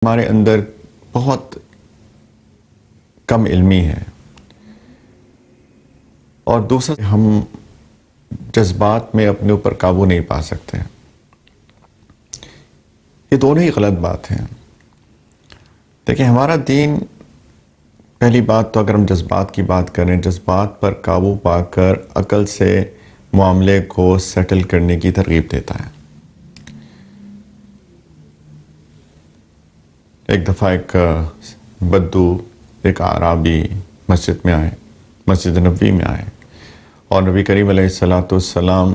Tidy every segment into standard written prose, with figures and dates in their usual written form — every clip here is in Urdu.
ہمارے اندر بہت کم علمی ہے، اور دوسرا ہم جذبات میں اپنے اوپر قابو نہیں پا سکتے۔ یہ دونوں ہی غلط بات ہیں۔ دیکھیں، ہمارا دین، پہلی بات تو اگر ہم جذبات کی بات کریں، جذبات پر قابو پا کر عقل سے معاملے کو سیٹل کرنے کی ترغیب دیتا ہے۔ ایک دفعہ ایک بدو، ایک اعرابی مسجد میں آئے، مسجد نبوی میں آئے، اور نبی کریم علیہ السلام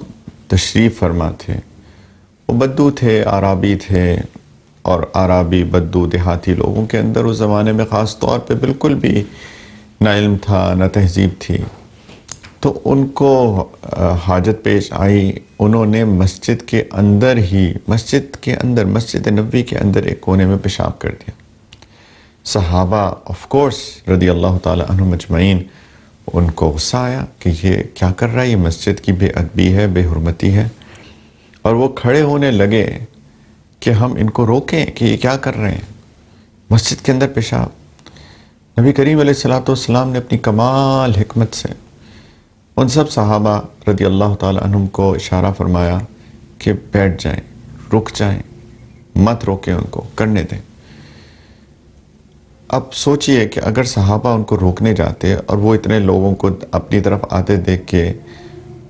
تشریف فرما تھے۔ وہ بدو تھے، اعرابی تھے، اور اعرابی، بدو، دیہاتی لوگوں کے اندر اس زمانے میں خاص طور پہ بالکل بھی نہ علم تھا، نہ تہذیب تھی۔ تو ان کو حاجت پیش آئی، انہوں نے مسجد کے اندر ہی، مسجد نبوی کے اندر ایک کونے میں پیشاب کر دیا۔ صحابہ آف کورس رضی اللہ تعالی عنہم اجمعین، ان کو غصہ آیا کہ یہ کیا کر رہا ہے، یہ مسجد کی بے ادبی ہے، بے حرمتی ہے، اور وہ کھڑے ہونے لگے کہ ہم ان کو روکیں کہ یہ کیا کر رہے ہیں، مسجد کے اندر پیشاب۔ نبی کریم علیہ السلام نے اپنی کمال حکمت سے ان سب صحابہ رضی اللہ تعالی عنہم کو اشارہ فرمایا کہ بیٹھ جائیں، رک جائیں، مت روکیں، ان کو کرنے دیں۔ اب سوچئے کہ اگر صحابہ ان کو روکنے جاتے اور وہ اتنے لوگوں کو اپنی طرف آتے دیکھ کے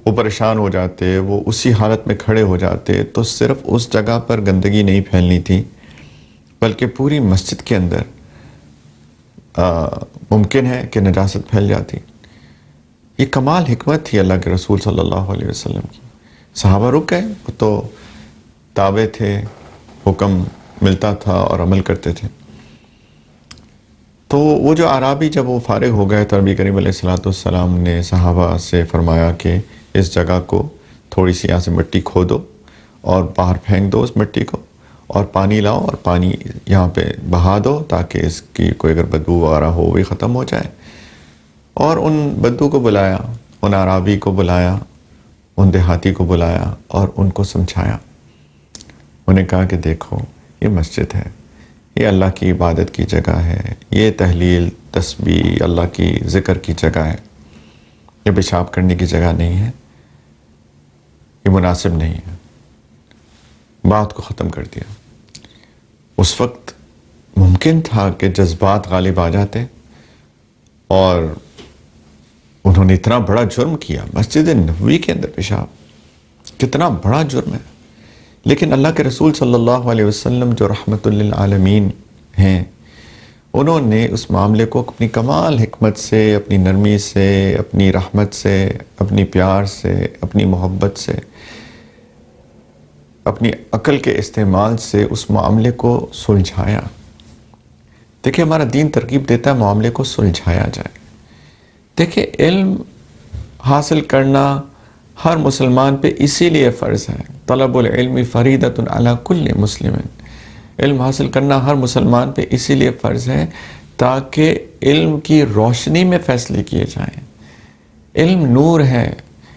وہ پریشان ہو جاتے، وہ اسی حالت میں کھڑے ہو جاتے، تو صرف اس جگہ پر گندگی نہیں پھیلنی تھی بلکہ پوری مسجد کے اندر ممکن ہے کہ نجاست پھیل جاتی۔ یہ کمال حکمت تھی اللہ کے رسول صلی اللہ علیہ وسلم کی۔ صحابہ رک گئے، وہ تو تابع تھے، حکم ملتا تھا اور عمل کرتے تھے۔ تو وہ جو اعرابی جب وہ فارغ ہو گئے تو نبی کریم علیہ السلام نے صحابہ سے فرمایا کہ اس جگہ کو تھوڑی سی یہاں سے مٹی کھودو اور باہر پھینک دو اس مٹی کو، اور پانی لاؤ اور پانی یہاں پہ بہا دو تاکہ اس کی کوئی اگر بدبو وغیرہ ہو وہ ختم ہو جائے۔ اور ان بدو کو بلایا، ان اعرابی کو بلایا، ان دیہاتی کو بلایا اور ان کو سمجھایا۔ انہیں کہا کہ دیکھو، یہ مسجد ہے، یہ اللہ کی عبادت کی جگہ ہے، یہ تحلیل، تسبیح، اللہ کی ذکر کی جگہ ہے، یہ پیشاب کرنے کی جگہ نہیں ہے، یہ مناسب نہیں ہے۔ بات کو ختم کر دیا۔ اس وقت ممکن تھا کہ جذبات غالب آ جاتے اور انہوں نے اتنا بڑا جرم کیا، مسجد نبوی کے اندر پیشاب، کتنا بڑا جرم ہے۔ لیکن اللہ کے رسول صلی اللہ علیہ وسلم جو رحمت للعالمین ہیں، انہوں نے اس معاملے کو اپنی کمال حکمت سے، اپنی نرمی سے، اپنی رحمت سے، اپنی پیار سے، اپنی محبت سے، اپنی عقل کے استعمال سے اس معاملے کو سلجھایا۔ دیکھیں، ہمارا دین ترغیب دیتا ہے معاملے کو سلجھایا جائے۔ دیکھیں، علم حاصل کرنا ہر مسلمان پہ اسی لیے فرض ہے، طلب العلم فریضۃ علی کل مسلم۔ علم حاصل کرنا ہر مسلمان پہ اسی لیے فرض ہے تاکہ علم کی روشنی میں فیصلے کیے جائیں۔ علم نور ہے،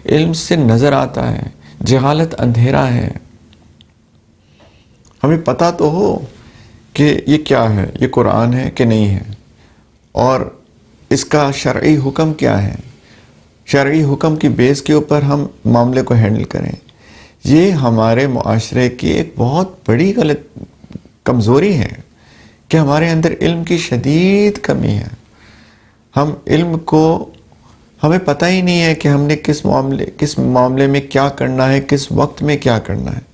علم سے نظر آتا ہے، جہالت اندھیرا ہے۔ ہمیں پتہ تو ہو کہ یہ کیا ہے، یہ قرآن ہے کہ نہیں ہے، اور اس کا شرعی حکم کیا ہے، شرعی حکم کی بیس کے اوپر ہم معاملے کو ہینڈل کریں۔ یہ ہمارے معاشرے کی ایک بہت بڑی غلط کمزوری ہے کہ ہمارے اندر علم کی شدید کمی ہے۔ ہم علم کو، ہمیں پتہ ہی نہیں ہے کہ ہم نے کس معاملے میں کیا کرنا ہے، کس وقت میں کیا کرنا ہے۔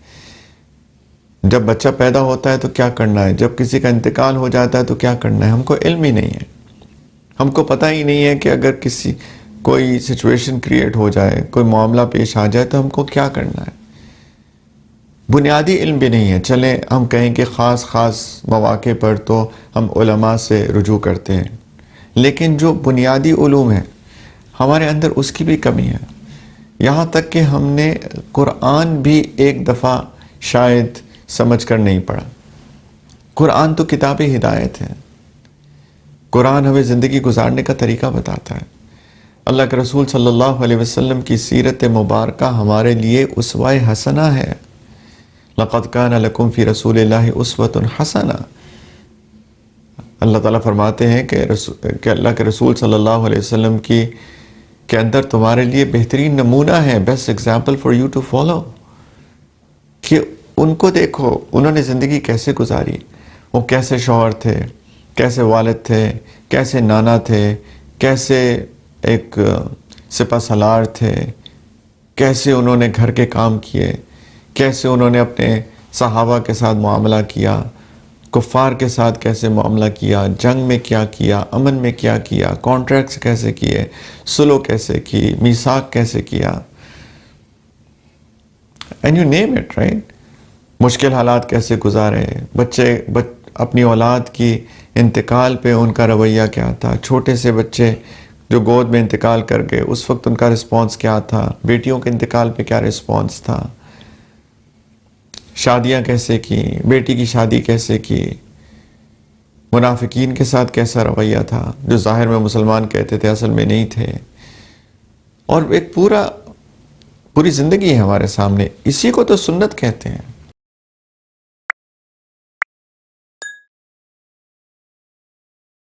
جب بچہ پیدا ہوتا ہے تو کیا کرنا ہے، جب کسی کا انتقال ہو جاتا ہے تو کیا کرنا ہے، ہم کو علم ہی نہیں ہے۔ ہم کو پتہ ہی نہیں ہے کہ اگر کوئی سچویشن کریٹ ہو جائے، کوئی معاملہ پیش آ جائے تو ہم کو کیا کرنا ہے۔ بنیادی علم بھی نہیں ہے۔ چلیں ہم کہیں کہ خاص مواقع پر تو ہم علماء سے رجوع کرتے ہیں، لیکن جو بنیادی علوم ہیں ہمارے اندر اس کی بھی کمی ہے۔ یہاں تک کہ ہم نے قرآن بھی ایک دفعہ شاید سمجھ کر نہیں پڑھا۔ قرآن تو کتاب ہدایت ہے، قرآن ہمیں زندگی گزارنے کا طریقہ بتاتا ہے۔ اللہ کے رسول صلی اللہ علیہ وسلم کی سیرت مبارکہ ہمارے لیے اسوہ حسنہ ہے۔ لَقَدْ كَانَ لَكُمْ فِي رَسُولِ اللَّهِ أُسْوَةٌ حَسَنَةٌ۔ اللہ تعالیٰ فرماتے ہیں کہ اللہ کے رسول صلی اللہ علیہ وسلم کے اندر تمہارے لیے بہترین نمونہ ہے، best example for you to follow, کہ ان کو دیکھو انہوں نے زندگی کیسے گزاری، وہ کیسے شوہر تھے، کیسے والد تھے، کیسے نانا تھے، کیسے ایک سپہ سالار تھے، کیسے انہوں نے گھر کے کام کیے، کیسے انہوں نے اپنے صحابہ کے ساتھ معاملہ کیا، کفار کے ساتھ کیسے معاملہ کیا، جنگ میں کیا، امن میں کیا، کانٹریکٹس کیسے کیے، صلح کیسے کی، میثاق کیسے کیا، and you name it, right, مشکل حالات کیسے گزارے، اپنی اولاد کی انتقال پہ ان کا رویہ کیا تھا، چھوٹے سے بچے جو گود میں انتقال کر گئے اس وقت ان کا رسپانس کیا تھا، بیٹیوں کے انتقال پہ کیا رسپانس تھا، شادیاں کیسے کی، بیٹی کی شادی کیسے کی، منافقین کے ساتھ کیسا رویہ تھا، جو ظاہر میں مسلمان کہتے تھے اصل میں نہیں تھے، اور ایک پوری زندگی ہے ہمارے سامنے، اسی کو تو سنت کہتے ہیں۔